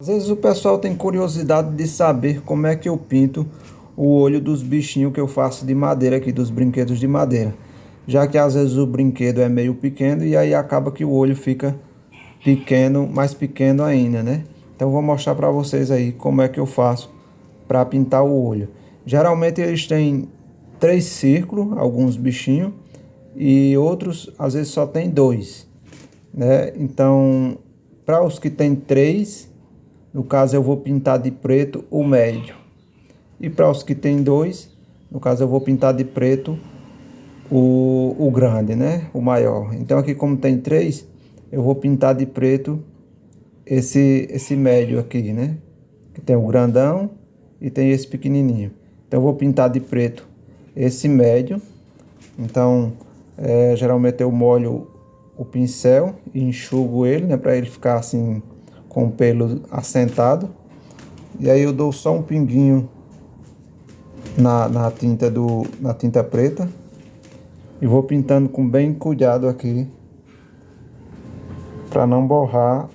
Às vezes o pessoal tem curiosidade de saber como é que eu pinto o olho dos bichinhos que eu faço de madeira aqui, dos brinquedos de madeira. Já que às vezes o brinquedo é meio pequeno e aí acaba que o olho fica pequeno, mais pequeno ainda, né? Então eu vou mostrar para vocês aí como é que eu faço para pintar o olho. Geralmente eles têm 3 círculos, alguns bichinhos, e outros às vezes só tem 2, né? Então, para os que tem 3, no caso eu vou pintar de preto o médio. E para os que tem 2, no caso eu vou pintar de preto o grande, né? O maior. Então aqui como tem 3, eu vou pintar de preto esse médio aqui, né? Que tem o grandão e tem esse pequenininho. Então eu vou pintar de preto esse médio. Então geralmente eu molho o pincel e enxugo ele, né? Para ele ficar assim com o pelo assentado. E aí eu dou só um pinguinho na tinta preta e vou pintando com bem cuidado aqui para não borrar.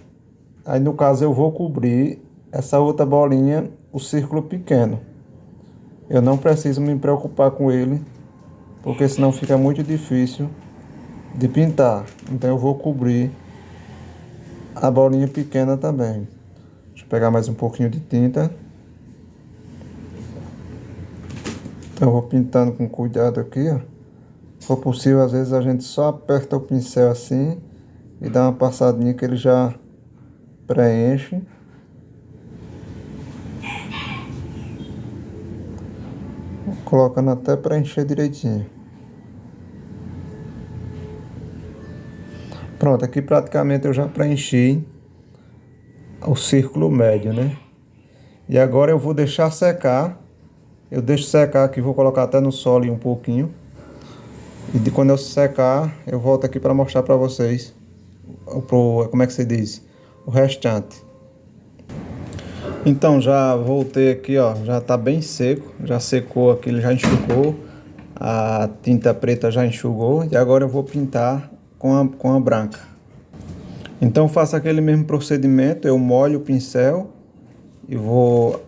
Aí no caso eu vou cobrir essa outra bolinha, o círculo pequeno. Eu não preciso me preocupar com ele, porque senão fica muito difícil de pintar. Então eu vou cobrir a bolinha pequena também. Deixa eu pegar mais um pouquinho de tinta. Então eu vou pintando com cuidado aqui, ó. Se for possível, às vezes a gente só aperta o pincel assim e dá uma passadinha que ele já preenche. Colocando até preencher direitinho. Pronto, aqui praticamente eu já preenchi o círculo médio, né? E agora eu vou deixar secar. Eu deixo secar aqui, vou colocar até no sol um pouquinho. E quando eu secar, eu volto aqui para mostrar para vocês como é que se diz? O restante. Então já voltei aqui, ó, já tá bem seco, já secou aqui, ele já enxugou, a tinta preta já enxugou e agora eu vou pintar com a branca. Então faço aquele mesmo procedimento, eu molho o pincel e vou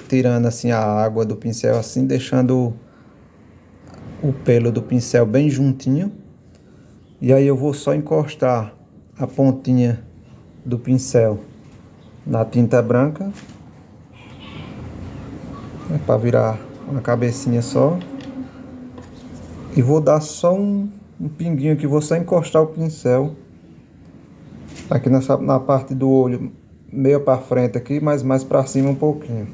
tirando assim a água do pincel assim, deixando o pelo do pincel bem juntinho. E aí eu vou só encostar a pontinha do pincel na tinta branca, para virar uma cabecinha só. E vou dar só um pinguinho aqui, vou só encostar o pincel aqui na parte do olho, meio para frente aqui, mas mais para cima um pouquinho.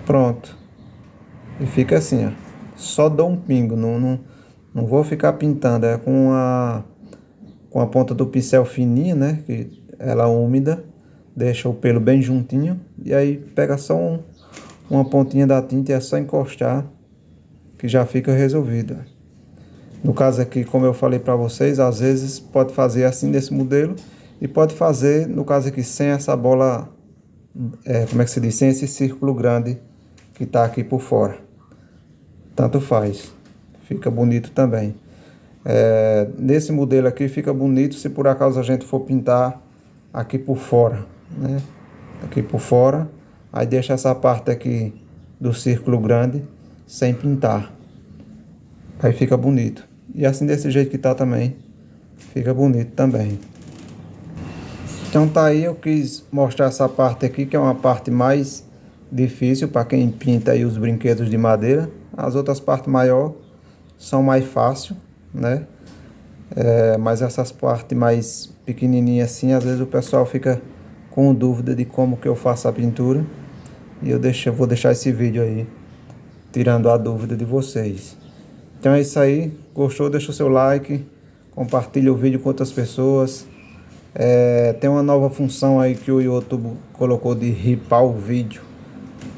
Pronto. E fica assim, ó. Só dou um pingo, não vou ficar pintando, é com a ponta do pincel fininha, né? Que ela é úmida, deixa o pelo bem juntinho. E aí pega só uma pontinha da tinta e é só encostar que já fica resolvido. No caso aqui, como eu falei para vocês, às vezes pode fazer assim desse modelo e pode fazer, no caso aqui, sem essa bola, como é que se diz? Sem esse círculo grande que tá aqui por fora. Tanto faz, fica bonito também. Nesse modelo aqui fica bonito se por acaso a gente for pintar aqui por fora, né? Aqui por fora, aí deixa essa parte aqui do círculo grande sem pintar, aí fica bonito. E assim desse jeito que tá também, fica bonito também. Então tá aí, eu quis mostrar essa parte aqui, que é uma parte mais difícil para quem pinta aí os brinquedos de madeira. As outras partes maiores são mais fáceis, né? Mas essas partes mais pequenininhas assim, às vezes o pessoal fica com dúvida de como que eu faço a pintura. E eu vou deixar esse vídeo aí, tirando a dúvida de vocês. Então é isso aí, gostou? Deixa o seu like, compartilha o vídeo com outras pessoas. Tem uma nova função aí que o YouTube colocou de ripar o vídeo.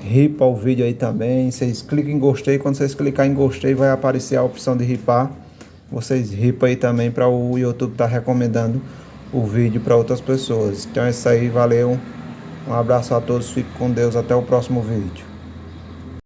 Ripa o vídeo aí também. Vocês clicam em gostei. Quando vocês clicar em gostei, vai aparecer a opção de ripar. Vocês ripam aí também para o YouTube estar recomendando o vídeo para outras pessoas. Então é isso aí, valeu. Um abraço a todos, fique com Deus, até o próximo vídeo.